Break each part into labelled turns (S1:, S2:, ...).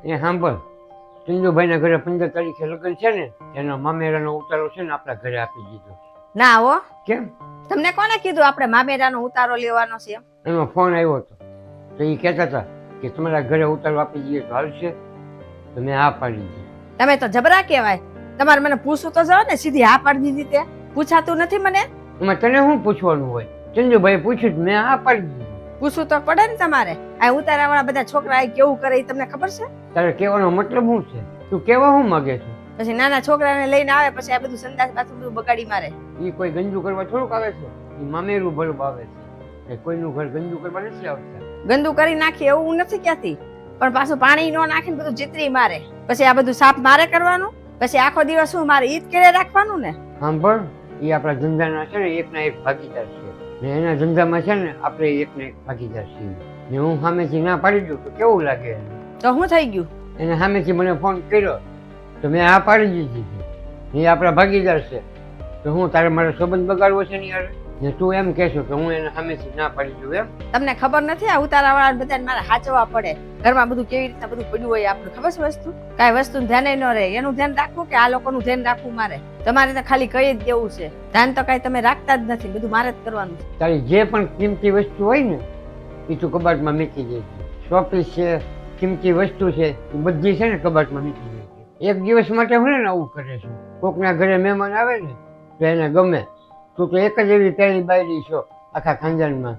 S1: એ સાંભળ, ચંદુભાઈના ઘરે 15 તારીખે લગ્ન છે ને, એનો મામેરાનો ઉતારો છે ને આપણા ઘરે આપી દીધો.
S2: ના હો,
S1: કેમ?
S2: તમને કોને કીધું આપણે મામેરાનો ઉતારો લેવાનો છે એમ?
S1: એનો ફોન આવ્યો હતો તો એ કહેતા હતા કે તમારા ઘરે ઉતારો આપી દઈએ તો હાલશે? તો મેં હા પાડી દીધી.
S2: તમે તો જબરા કહેવાય. તમારે મને પૂછવું તો જાવ ને, સીધી હા પાડી દીધી તે. પૂછાતું નથી મને?
S1: એમાં તને શું પૂછવાનું હોય? ચંદુભાઈ પૂછ્યું તો મેં હા પાડી દીધી.
S2: પૂછવું તો પડે ને તમારે. આ ઉતારાવાળા બધા છોકરા કેવું કરે એ તમને ખબર છે?
S1: તારે કહેવાનો મતલબ શું છે? તું કેવા શું માંગે છે?
S2: પછી નાના છોકરાને લઈને આવે, પછી આ બધું સંદાસ પાછું બધું બગાડી મારે.
S1: એ કોઈ ગંજુ કરવા થોડુંક આવે છે, એ મામેરું બલ્બ આવે છે. એ કોઈનું ઘર ગંજુ કરવા નથી આવતા.
S2: ગંદુ કરી નાખી એવું હું નથી કહેતી, પણ પાછું પાણી નો નાખીને બધું ચીતરી મારે. પછી આ બધું સાફ મારે કરવાનું, પછી આખો દિવસ શું મારે ઈ જ કરે રાખવાનું ને.
S1: સાંભળ, એ આપણા ધંધાના છે ને એકના એક ભાગીદાર છે ને, એના ધંધામાં છે ને આપણે એકના એક ભાગીદાર છીએ. ને હું સામેથી ના પાડી દઉં તો કેવું લાગે?
S2: તો શું થઈ ગયું?
S1: એને સામેથી મને ફોન કર્યો તો મેં હા પાડી દીધી. એ આપણા ભાગીદાર છે તો હું તારે મારો સંબંધ બગાડવો છે ને યાર? ને તું એમ કહેશો કે હું એને સામેથી ના પાડી દઉં એમ?
S2: તમને ખબર નથી આ ઉતારાવાળા બધાને મારે હાચવા પડે. ઘરમાં બધું કેવી રીતના બધું પડ્યું હોય આપણે ખબર છે વસ્તુ? કાંઈ વસ્તુનું ધ્યાન ન રહે. એનું ધ્યાન રાખવું કે આ લોકોનું ધ્યાન રાખવું મારે? તમારે તો ખાલી કહી જ દેવું છે. ધ્યાન તો કાંઈ તમે રાખતા જ નથી, બધું મારે જ કરવાનું છે.
S1: તારી જે પણ કિંમતી વસ્તુ હોય ને એ તું કબાટમાં મૂકી દે. શોપીસ છે, કિંમતી વસ્તુ છે, એ બધી છે ને કબાટમાં મૂકી દે. એક દિવસ માટે હું ને આવું કરે છું. કોકના ઘરે મહેમાન આવે ને તો એને ગમે. તું તો એક જ એવી પહેલી બાયડી છો આખા ખાનદાનમાં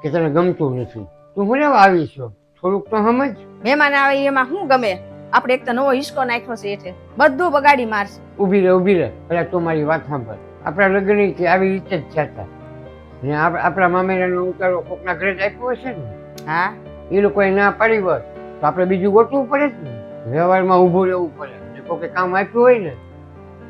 S1: કે તને ગમતું નથી. તું હું લેવા આવી છો? થોડુંક તો સમજ.
S2: મહેમાન આવે એમાં શું ગમે? આપણે એક તો નવો હિસકો નાખ્યો છે એટલે બધું બગાડી મારશે.
S1: ઊભી રહે પેલા તું મારી વાત સાંભળ. આપણા લગ્ન આવી રીતે જ થતા ને આપણા મામેરાનો ઉતારો કોકના ઘરે જ આપ્યો હશે ને?
S2: હા,
S1: એ લોકોએ ના પાડી હોય તો આપણે બીજું ગોતવું પડે જ ને. વ્યવહારમાં ઊભું રહેવું પડે. કોકે કામ આપ્યું હોય ને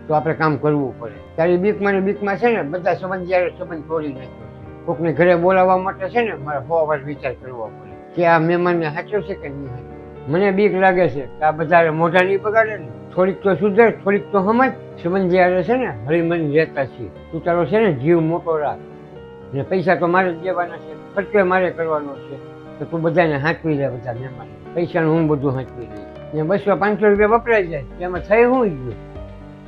S1: તો આપણે કામ કરવું પડે. તારી બીકમાં છે ને બધા સંબંધ તોડી નાખ્યો છે. કોકને ઘરે બોલાવવા માટે છે ને મારે 100 વાર વિચાર કરવો પડે કે આ મહેમાનને સાચો છે કે નહીં સાચો. મને બીક લાગે છે કે આ બધા મોઢા નહીં બગાડે ને. થોડીક તો સુધર, થોડીક તો સમજ. સંબંધ જ્યારે છે ને હળીમળી રહેતા છીએ. તું તારો છે ને જીવ મોટો રાખ ને પૈસા તો મારે જ દેવાના છે, ખર્ચો મારે કરવાનો છે. તો તું બધાને હાંચવી લે, બધા મહેમાન પૈસાનું હું બધું હાંચવી લઈશ. ને 200-500 રૂપિયા વપરાઈ જાય એમાં થઈ શું ગયું?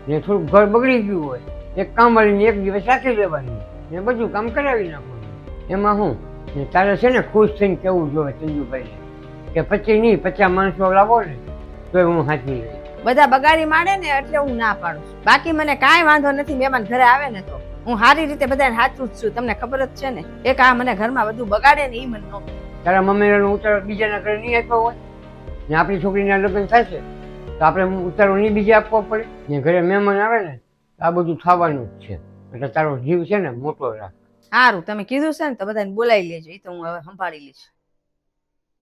S1: ને થોડુંક ઘર બગડી ગયું હોય, એક કામવાળીને એક દિવસ રાખી દેવાની ને બધું કામ કરાવી નાખવાનું. એમાં શું? ને તારે છે ને ખુશ થઈને કેવું જોઈએ ચંદુભાઈને કે 25 નહીં 50 માણસો લાવો ને તો હું હાંચવી લઈશ.
S2: બધા બગાડી મારે ને એટલે હું ના પાડું છું. બાકી મને કાંઈ વાંધો નથી. મહેમાન ઘરે આવે ને તો હું સારી રીતે બધાને હાચું જ છું. તમને ખબર જ છે ને. એક આ મને ઘરમાં બધું બગાડે ને એ મને ન ગમે.
S1: તારા મમ્મીનો ઉતારો બીજાના ઘરે નહીં આપ્યો હોય ને આપણી છોકરીના લગ્ન થશે તો આપણે ઉતારો નહીં બીજે આપવો પડે ને? ઘરે મહેમાન આવે ને આ બધું થવાનું જ છે. એટલે તારો જીવ છે ને મોટો રાખ.
S2: સારું, તમે કીધું છે ને તો બધાને બોલાવી લેજો. એ તો હું હવે સંભાળી લઈશ.